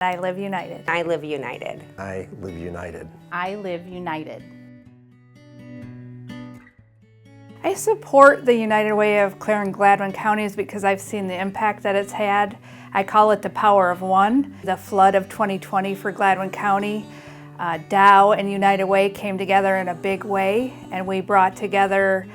I live united. I live united. I live united. I live united. I support the United Way of Clare and Gladwin counties because I've seen the impact that it's had. I call it the power of one. The flood of 2020 for Gladwin County, Dow and United Way came together in a big way, and we brought together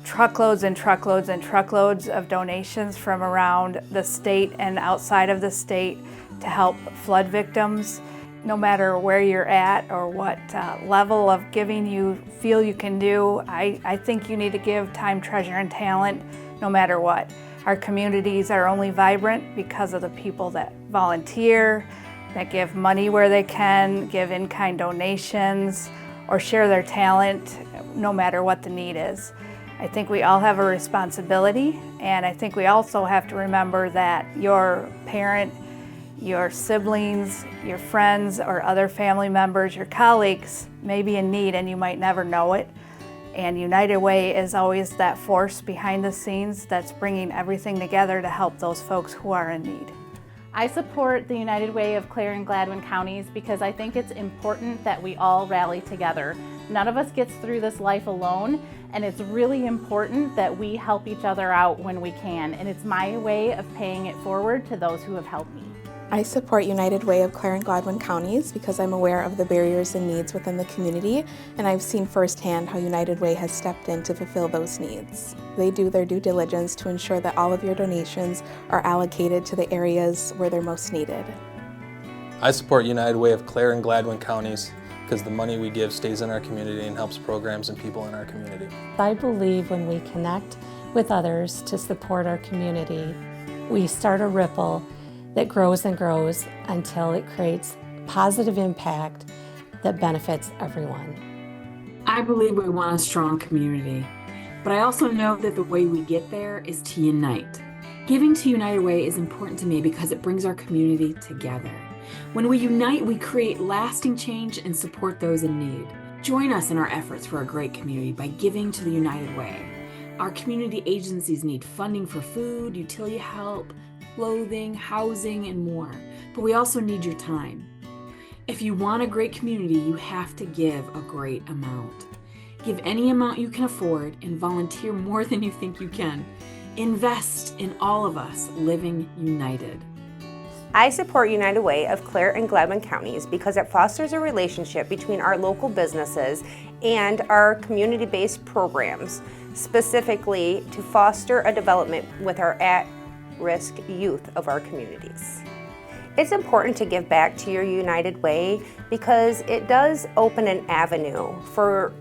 truckloads and truckloads and truckloads of donations from around the state and outside of the state to help flood victims. No matter where you're at or what level of giving you feel you can do, I think you need to give time, treasure, and talent no matter what. Our communities are only vibrant because of the people that volunteer, that give money where they can, give in-kind donations, or share their talent no matter what the need is. I think we all have a responsibility, and I think we also have to remember that your parent, your siblings, your friends, or other family members, your colleagues may be in need and you might never know it. And United Way is always that force behind the scenes that's bringing everything together to help those folks who are in need. I support the United Way of Clare and Gladwin counties because I think it's important that we all rally together. None of us gets through this life alone, and it's really important that we help each other out when we can, and it's my way of paying it forward to those who have helped me. I support United Way of Clare and Gladwin counties because I'm aware of the barriers and needs within the community, and I've seen firsthand how United Way has stepped in to fulfill those needs. They do their due diligence to ensure that all of your donations are allocated to the areas where they're most needed. I support United Way of Clare and Gladwin counties because the money we give stays in our community and helps programs and people in our community. I believe when we connect with others to support our community, we start a ripple that grows and grows until it creates positive impact that benefits everyone. I believe we want a strong community, but I also know that the way we get there is to unite. Giving to United Way is important to me because it brings our community together. When we unite, we create lasting change and support those in need. Join us in our efforts for a great community by giving to the United Way. Our community agencies need funding for food, utility help, clothing, housing, and more, but we also need your time. If you want a great community, you have to give a great amount. Give any amount you can afford and volunteer more than you think you can. Invest in all of us living united. I support United Way of Clare and Gladwin counties because it fosters a relationship between our local businesses and our community-based programs, specifically to foster a development with our at-risk youth of our communities. It's important to give back to your United Way because it does open an avenue for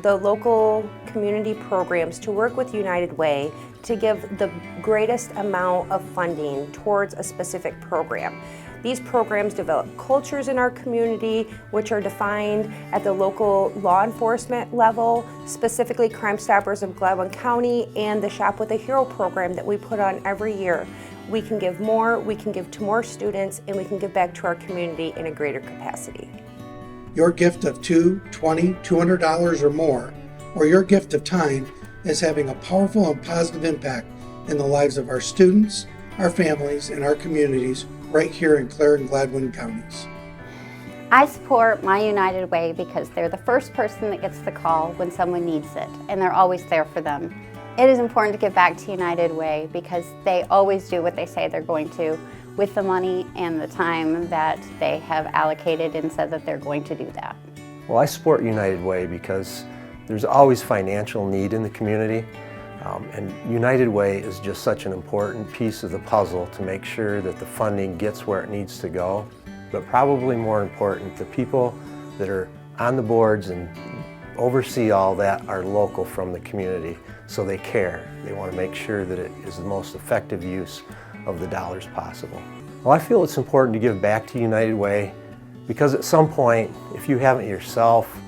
the local community programs to work with United Way to give the greatest amount of funding towards a specific program. These programs develop cultures in our community which are defined at the local law enforcement level, specifically Crime Stoppers of Gladwin County and the Shop with a Hero program that we put on every year. We can give more, we can give to more students, and we can give back to our community in a greater capacity. Your gift of $2, $20, $200 or more, or your gift of time is having a powerful and positive impact in the lives of our students, our families, and our communities right here in Clare and Gladwin counties. I support my United Way because they're the first person that gets the call when someone needs it, and they're always there for them. It is important to give back to United Way because they always do what they say they're going to with the money and the time that they have allocated and said that they're going to do that. Well, I support United Way because there's always financial need in the community, and United Way is just such an important piece of the puzzle to make sure that the funding gets where it needs to go. But probably more important, the people that are on the boards and oversee all that are local from the community, so they care. They want to make sure that it is the most effective use of the dollars possible. Well, I feel it's important to give back to United Way because at some point, if you haven't yourself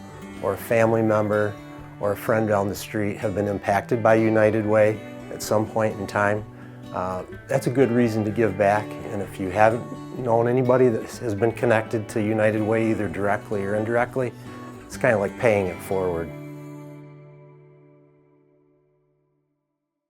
or a family member or a friend down the street have been impacted by United Way at some point in time, that's a good reason to give back. And if you haven't known anybody that has been connected to United Way either directly or indirectly, it's kind of like paying it forward.